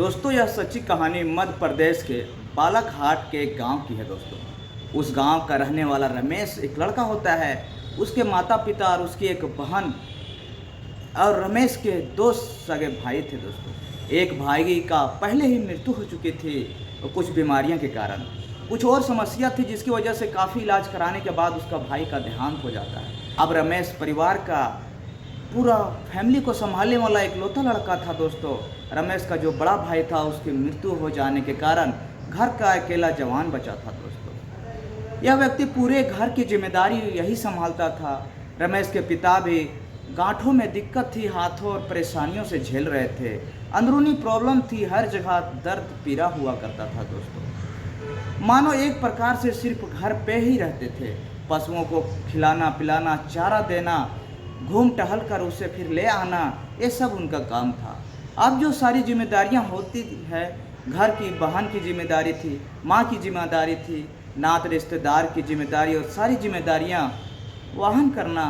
दोस्तों यह सच्ची कहानी मध्य प्रदेश के बालाघाट के एक गांव की है। दोस्तों उस गांव का रहने वाला रमेश एक लड़का होता है। उसके माता पिता और उसकी एक बहन और रमेश के दो सगे भाई थे। दोस्तों एक भाई का पहले ही मृत्यु हो चुकी थी और कुछ बीमारियों के कारण कुछ और समस्या थी, जिसकी वजह से काफ़ी इलाज कराने के बाद उसका भाई का देहांत हो जाता है। अब रमेश परिवार का पूरा फैमिली को संभालने वाला इकलौता लड़का था। दोस्तों रमेश का जो बड़ा भाई था उसकी मृत्यु हो जाने के कारण घर का अकेला जवान बचा था। दोस्तों यह व्यक्ति पूरे घर की जिम्मेदारी यही संभालता था। रमेश के पिता भी गांठों में दिक्कत थी, हाथों और परेशानियों से झेल रहे थे। अंदरूनी प्रॉब्लम थी, हर जगह दर्द पीड़ा हुआ करता था। दोस्तों मानो एक प्रकार से सिर्फ घर पे ही रहते थे। पशुओं को खिलाना पिलाना, चारा देना, घूम टहल कर उसे फिर ले आना, ये सब उनका काम था। अब जो सारी जिम्मेदारियां होती है, घर की बहन की जिम्मेदारी थी, माँ की जिम्मेदारी थी, नात रिश्तेदार की जिम्मेदारी और सारी जिम्मेदारियां वहन करना,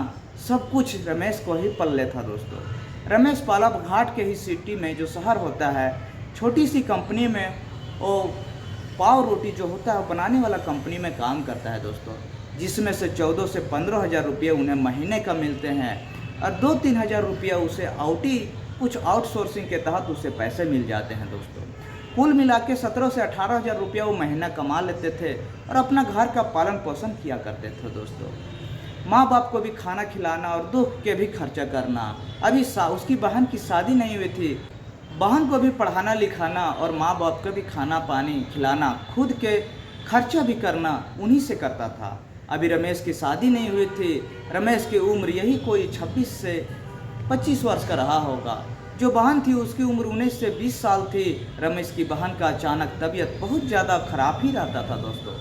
सब कुछ रमेश को ही पल्ले था। दोस्तों रमेश बालाघाट के ही सिटी में जो शहर होता है, छोटी सी कंपनी में वो पाव रोटी जो होता है बनाने वाला कंपनी में काम करता है। दोस्तों जिसमें से 14 से 15 हज़ार रुपये उन्हें महीने का मिलते हैं और 2-3 हज़ार रुपया उसे कुछ आउटसोर्सिंग के तहत उसे पैसे मिल जाते हैं। दोस्तों कुल मिला के 17 से 18 हज़ार रुपया वो महीना कमा लेते थे और अपना घर का पालन पोषण किया करते थे। दोस्तों माँ बाप को भी खाना खिलाना और दुख के भी खर्चा करना। अभी उसकी बहन की शादी नहीं हुई थी, बहन को भी पढ़ाना लिखाना और माँ बाप को भी खाना पानी खिलाना, खुद के खर्चा भी करना उन्हीं से करता था। अभी रमेश की शादी नहीं हुई थी। रमेश की उम्र यही कोई 26 से 25 वर्ष का रहा होगा। जो बहन थी उसकी उम्र 19 से 20 साल थी। रमेश की बहन का अचानक तबीयत बहुत ज़्यादा खराब ही रहता था। दोस्तों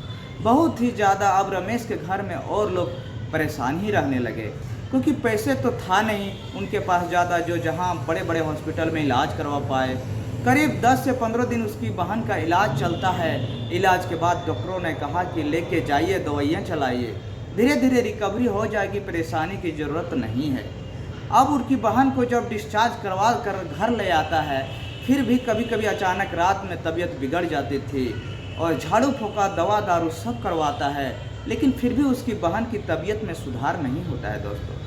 बहुत ही ज़्यादा। अब रमेश के घर में और लोग परेशान ही रहने लगे, क्योंकि पैसे तो था नहीं उनके पास ज़्यादा जो जहाँ बड़े बड़े हॉस्पिटल में इलाज करवा पाए। करीब 10 से 15 दिन उसकी बहन का इलाज चलता है। इलाज के बाद डॉक्टरों ने कहा कि लेके जाइए, दवाइयाँ चलाइए, धीरे धीरे रिकवरी हो जाएगी, परेशानी की ज़रूरत नहीं है। अब उनकी बहन को जब डिस्चार्ज करवा कर घर ले आता है, फिर भी कभी कभी अचानक रात में तबीयत बिगड़ जाती थी और झाड़ू फूका दवा दारू सब करवाता है, लेकिन फिर भी उसकी बहन की तबीयत में सुधार नहीं होता है। दोस्तों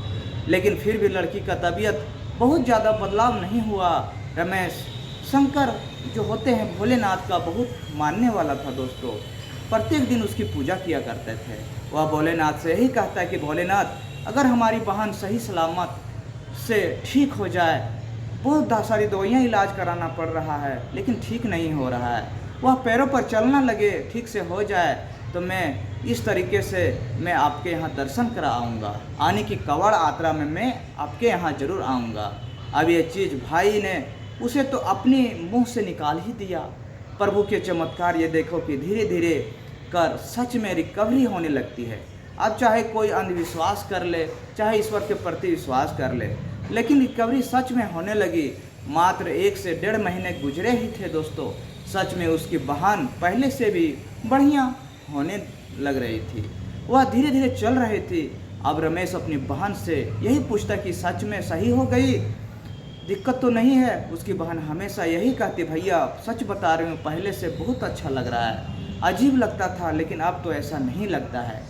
लेकिन फिर भी लड़की का तबीयत बहुत ज़्यादा बदलाव नहीं हुआ। रमेश शंकर जो होते हैं भोलेनाथ का बहुत मानने वाला था। दोस्तों प्रत्येक दिन उसकी पूजा किया करते थे। वह भोलेनाथ से यही कहता है कि भोलेनाथ अगर हमारी बहन सही सलामत से ठीक हो जाए, बहुत सारी दवाइयाँ इलाज कराना पड़ रहा है लेकिन ठीक नहीं हो रहा है, वह पैरों पर चलना लगे, ठीक से हो जाए, तो मैं इस तरीके से मैं आपके यहाँ दर्शन करा आऊँगा, आने की कवड़ यात्रा में मैं आपके यहाँ ज़रूर आऊँगा। अब ये चीज़ भाई ने उसे तो अपने मुंह से निकाल ही दिया। प्रभु के चमत्कार ये देखो कि धीरे धीरे कर सच में रिकवरी होने लगती है। अब चाहे कोई अंधविश्वास कर ले, चाहे ईश्वर के प्रति विश्वास कर ले, लेकिन रिकवरी सच में होने लगी। मात्र 1 से 1.5 महीने गुजरे ही थे। दोस्तों सच में उसकी बहन पहले से भी बढ़िया होने लग रही थी, वह धीरे धीरे चल रही थी। अब रमेश अपनी बहन से यही पूछता कि सच में सही हो गई, दिक्कत तो नहीं है। उसकी बहन हमेशा यही कहती, भैया सच बता रही हूँ, पहले से बहुत अच्छा लग रहा है। अजीब लगता था लेकिन अब तो ऐसा नहीं लगता है,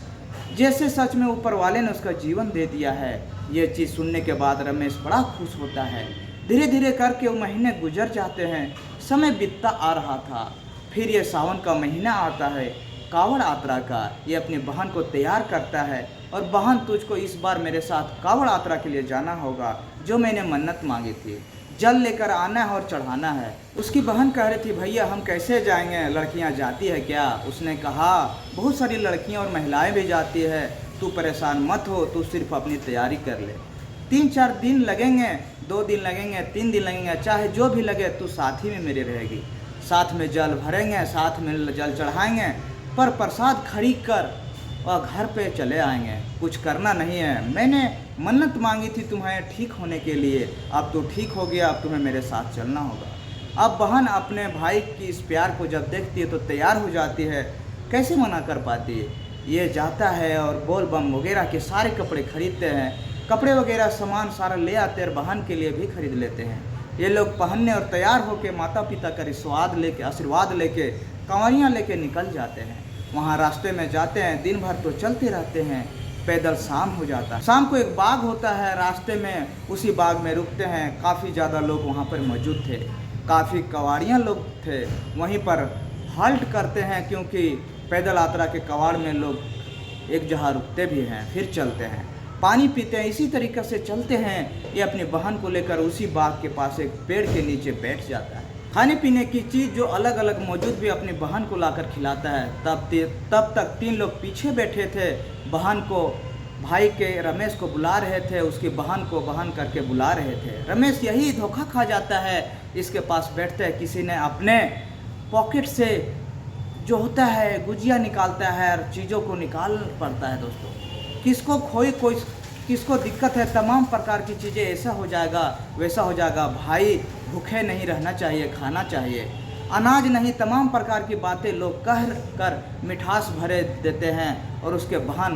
जैसे सच में ऊपर वाले ने उसका जीवन दे दिया है। ये चीज़ सुनने के बाद रमेश बड़ा खुश होता है। धीरे धीरे करके वो महीने गुजर जाते हैं, समय बीतता आ रहा था। फिर ये सावन का महीना आता है, कावड़ यात्रा का। ये अपनी बहन को तैयार करता है और बहन तुझको इस बार मेरे साथ कावड़ यात्रा के लिए जाना होगा, जो मैंने मन्नत मांगी थी, जल लेकर आना है और चढ़ाना है। उसकी बहन कह रही थी, भैया हम कैसे जाएंगे, लड़कियां जाती है क्या? उसने कहा बहुत सारी लड़कियां और महिलाएं भी जाती है, तू परेशान मत हो, तू सिर्फ अपनी तैयारी कर ले। 3-4 दिन लगेंगे, 2 दिन लगेंगे, 3 दिन लगेंगे, चाहे जो भी लगे, तू साथ ही में मेरे रहेगी। साथ में जल भरेंगे, साथ में जल चढ़ाएंगे, पर प्रसाद खरीद कर और घर पे चले आएंगे। कुछ करना नहीं है, मैंने मन्नत मांगी थी तुम्हें ठीक होने के लिए, अब तो ठीक हो गया, अब तुम्हें मेरे साथ चलना होगा। अब बहन अपने भाई की इस प्यार को जब देखती है तो तैयार हो जाती है, कैसे मना कर पाती है। ये जाता है और बोल बम वगैरह के सारे कपड़े खरीदते हैं, कपड़े वगैरह सामान सारा ले आते हैं और बहन के लिए भी खरीद लेते हैं। ये लोग पहनने और तैयार होकर माता पिता का आशीर्वाद लेके कंवरियाँ लेके निकल जाते हैं। वहाँ रास्ते में जाते हैं, दिन भर तो चलते रहते हैं, पैदल शाम हो जाता है। शाम को एक बाग होता है रास्ते में, उसी बाग में रुकते हैं। काफ़ी ज़्यादा लोग वहाँ पर मौजूद थे, काफ़ी कवाड़ियाँ लोग थे। वहीं पर हॉल्ट करते हैं, क्योंकि पैदल यात्रा के कवाड़ में लोग एक जगह रुकते भी हैं, फिर चलते हैं, पानी पीते हैं। इसी तरीक़े से चलते हैं। ये अपनी बहन को लेकर उसी बाग के पास एक पेड़ के नीचे बैठ जाता है। खाने पीने की चीज़ जो अलग अलग मौजूद भी अपनी बहन को लाकर खिलाता है। तब तक 3 लोग पीछे बैठे थे। बहन को, भाई के रमेश को बुला रहे थे, उसकी बहन को बहन करके बुला रहे थे। रमेश यही धोखा खा जाता है, इसके पास बैठते हैं। किसी ने अपने पॉकेट से जो होता है गुजिया निकालता है और चीज़ों को निकाल पड़ता है दोस्तों। किसको कोई किसको दिक्कत है, तमाम प्रकार की चीज़ें ऐसा हो जाएगा वैसा हो जाएगा। भाई भूखे नहीं रहना चाहिए, खाना चाहिए, अनाज नहीं, तमाम प्रकार की बातें लोग कह कर मिठास भरे देते हैं। और उसके बहन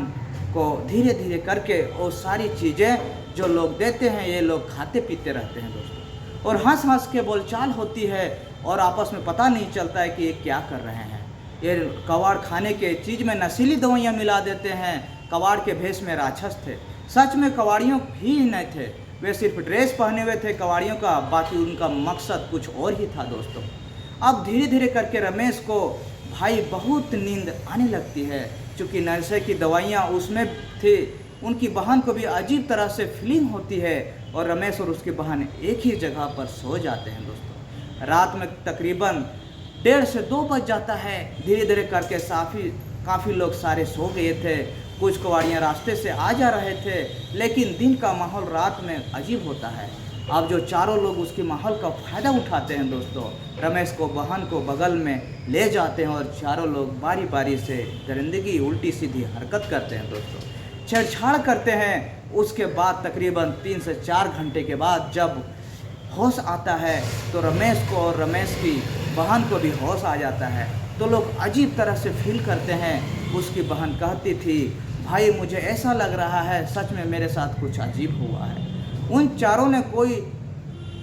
को धीरे धीरे करके वो सारी चीज़ें जो लोग देते हैं ये लोग खाते पीते रहते हैं दोस्तों। और हंस हंस के बोलचाल होती है और आपस में पता नहीं चलता है कि ये क्या कर रहे हैं। ये कबाड़ खाने के चीज़ में नशीली दवाइयाँ मिला देते हैं। कबाड़ के भेष में राक्षस थे। सच में कबाड़ियों भी नहीं थे, वे सिर्फ ड्रेस पहने हुए थे कबाड़ियों का, बाकी उनका मकसद कुछ और ही था दोस्तों। अब धीरे धीरे करके रमेश को भाई बहुत नींद आने लगती है, क्योंकि नशे की दवाइयाँ उसमें थी। उनकी बहन को भी अजीब तरह से फीलिंग होती है और रमेश और उसकी बहन एक ही जगह पर सो जाते हैं दोस्तों। रात में तकरीबन 1:30 से 2 बज जाता है। धीरे धीरे करके काफ़ी लोग सारे सो गए थे। कुछ कवाड़ियाँ रास्ते से आ जा रहे थे, लेकिन दिन का माहौल रात में अजीब होता है। अब जो चारों लोग उसके माहौल का फ़ायदा उठाते हैं दोस्तों, रमेश को बहन को बगल में ले जाते हैं और चारों लोग बारी बारी से दरिंदगी उल्टी सीधी हरकत करते हैं दोस्तों, छेड़छाड़ करते हैं। उसके बाद तकरीबन 3 से 4 घंटे के बाद जब होश आता है तो रमेश को और रमेश की बहन को भी होश आ जाता है। तो लोग अजीब तरह से फील करते हैं। उसकी बहन कहती थी, भाई मुझे ऐसा लग रहा है सच में मेरे साथ कुछ अजीब हुआ है। उन चारों ने कोई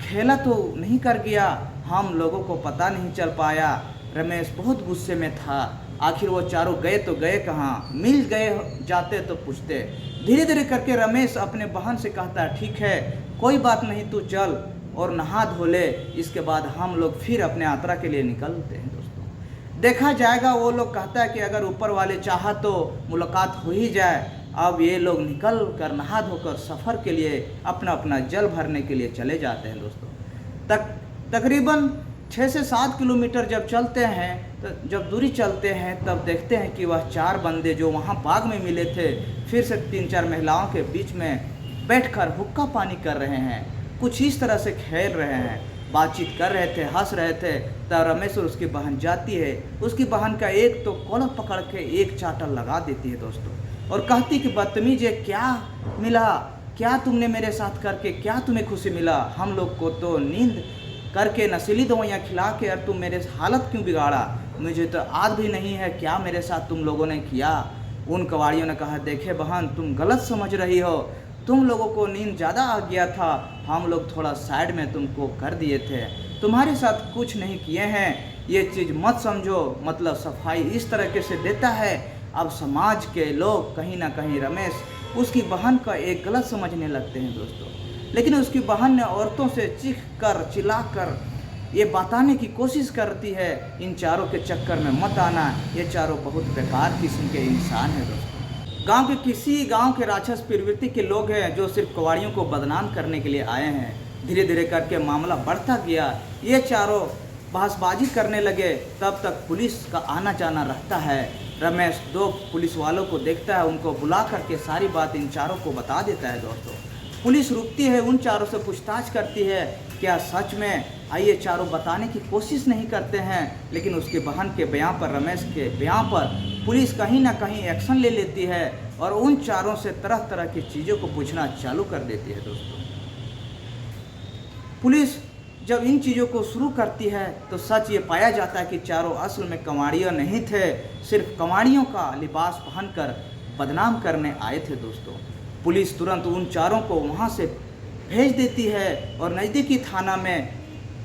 खेला तो नहीं कर गया, हम लोगों को पता नहीं चल पाया। रमेश बहुत गुस्से में था। आखिर वो चारों गए तो गए कहाँ, मिल गए जाते तो पूछते। धीरे धीरे करके रमेश अपने बहन से कहता, ठीक है कोई बात नहीं, तू चल और नहा धो ले, इसके बाद हम लोग फिर अपने यात्रा के लिए निकलते हैं दोस्तों, देखा जाएगा। वो लोग कहता है कि अगर ऊपर वाले चाहा तो मुलाकात हो ही जाए। अब ये लोग निकल कर नहा धोकर सफ़र के लिए अपना अपना जल भरने के लिए चले जाते हैं दोस्तों। तकरीबन 6 से 7 किलोमीटर जब चलते हैं, तो जब दूरी चलते हैं तब देखते हैं कि वह 4 बंदे जो वहाँ बाग में मिले थे फिर से 3-4 महिलाओं के बीच में बैठकर हुक्का पानी कर रहे हैं, कुछ इस तरह से खेल रहे हैं, बातचीत कर रहे थे, हंस रहे थे। तब रमेश और उसकी बहन जाती है। उसकी बहन का एक तो कॉलर पकड़ के एक चाटा लगा देती है दोस्तों और कहती कि बदतमीज है, क्या मिला, क्या तुमने मेरे साथ करके, क्या तुम्हें खुशी मिला? हम लोग को तो नींद करके नशीली दवाइयाँ खिला के और तुम मेरे हालत क्यों बिगाड़ा? मुझे तो याद भी नहीं है क्या मेरे साथ तुम लोगों ने किया। उन कवाड़ियों ने कहा, देखे बहन तुम गलत समझ रही हो, तुम लोगों को नींद ज़्यादा आ गया था, हम लोग थोड़ा साइड में तुमको कर दिए थे, तुम्हारे साथ कुछ नहीं किए हैं, ये चीज़ मत समझो। मतलब सफाई इस तरीके से देता है। अब समाज के लोग कहीं ना कहीं रमेश उसकी बहन का एक गलत समझने लगते हैं दोस्तों। लेकिन उसकी बहन ने औरतों से चीख कर चिल्ला कर ये बताने की कोशिश करती है, इन चारों के चक्कर में मत आना, ये चारों बहुत बेकार किस्म के इंसान हैं दोस्तों। गांव के किसी गांव के राक्षस प्रवृत्ति के लोग हैं जो सिर्फ कवाड़ियों को बदनाम करने के लिए आए हैं। धीरे धीरे करके मामला बढ़ता गया, ये चारों बहसबाजी करने लगे। तब तक पुलिस का आना जाना रहता है। रमेश 2 पुलिस वालों को देखता है, उनको बुला करके सारी बात इन चारों को बता देता है दोस्तों। पुलिस रुकती है, उन चारों से पूछताछ करती है, क्या सच में? आइए चारों बताने की कोशिश नहीं करते हैं, लेकिन उसके बहन के बयां पर, रमेश के बयां पर पुलिस कहीं ना कहीं एक्शन ले लेती है और उन चारों से तरह तरह की चीज़ों को पूछना चालू कर देती है दोस्तों। पुलिस जब इन चीज़ों को शुरू करती है तो सच ये पाया जाता है कि चारों असल में कमाड़ियों नहीं थे, सिर्फ कमाड़ियों का लिबास पहनकर बदनाम करने आए थे दोस्तों। पुलिस तुरंत उन चारों को वहाँ से भेज देती है और नज़दीकी थाना में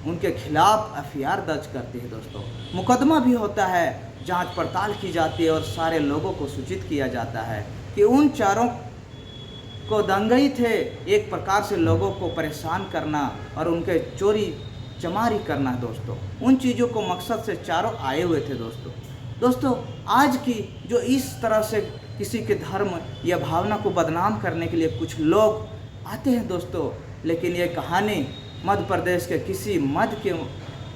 उनके खिलाफ एफआईआर दर्ज करती है दोस्तों। मुकदमा भी होता है, जांच पड़ताल की जाती है और सारे लोगों को सूचित किया जाता है कि उन चारों को दंगई थे, एक प्रकार से लोगों को परेशान करना और उनके चोरी चमारी करना दोस्तों। उन चीज़ों को मकसद से चारों आए हुए थे दोस्तों। आज की जो इस तरह से किसी के धर्म या भावना को बदनाम करने के लिए कुछ लोग आते हैं दोस्तों, लेकिन ये कहानी मध्य प्रदेश के किसी मध के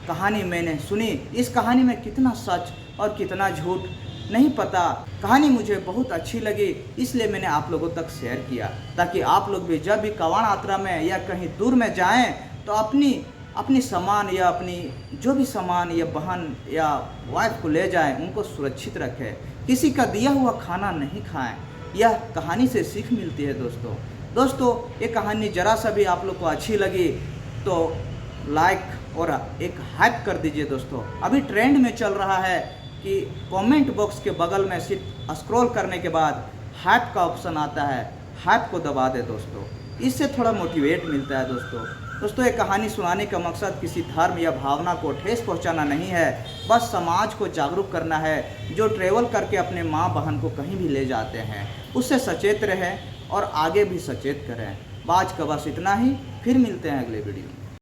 कहानी मैंने सुनी। इस कहानी में कितना सच और कितना झूठ नहीं पता। कहानी मुझे बहुत अच्छी लगी, इसलिए मैंने आप लोगों तक शेयर किया, ताकि आप लोग भी जब भी कांवड़ यात्रा में या कहीं दूर में जाएं तो अपनी सामान या अपनी जो भी सामान या बहन या वाइफ को ले जाएं, उनको सुरक्षित रखें। किसी का दिया हुआ खाना नहीं खाएं। यह कहानी से सीख मिलती है दोस्तों। ये कहानी ज़रा सा भी आप लोग को अच्छी लगी तो लाइक और एक हाइप कर दीजिए दोस्तों। अभी ट्रेंड में चल रहा है कि कमेंट बॉक्स के बगल में सिर्फ स्क्रॉल करने के बाद हाइप का ऑप्शन आता है, हाइप को दबा दे दोस्तों। इससे थोड़ा मोटिवेट मिलता है दोस्तों। ये कहानी सुनाने का मकसद किसी धर्म या भावना को ठेस पहुंचाना नहीं है, बस समाज को जागरूक करना है। जो ट्रैवल करके अपने माँ बहन को कहीं भी ले जाते हैं, उससे सचेत रहें और आगे भी सचेत करें। आज का बस इतना ही, फिर मिलते हैं अगले वीडियो में।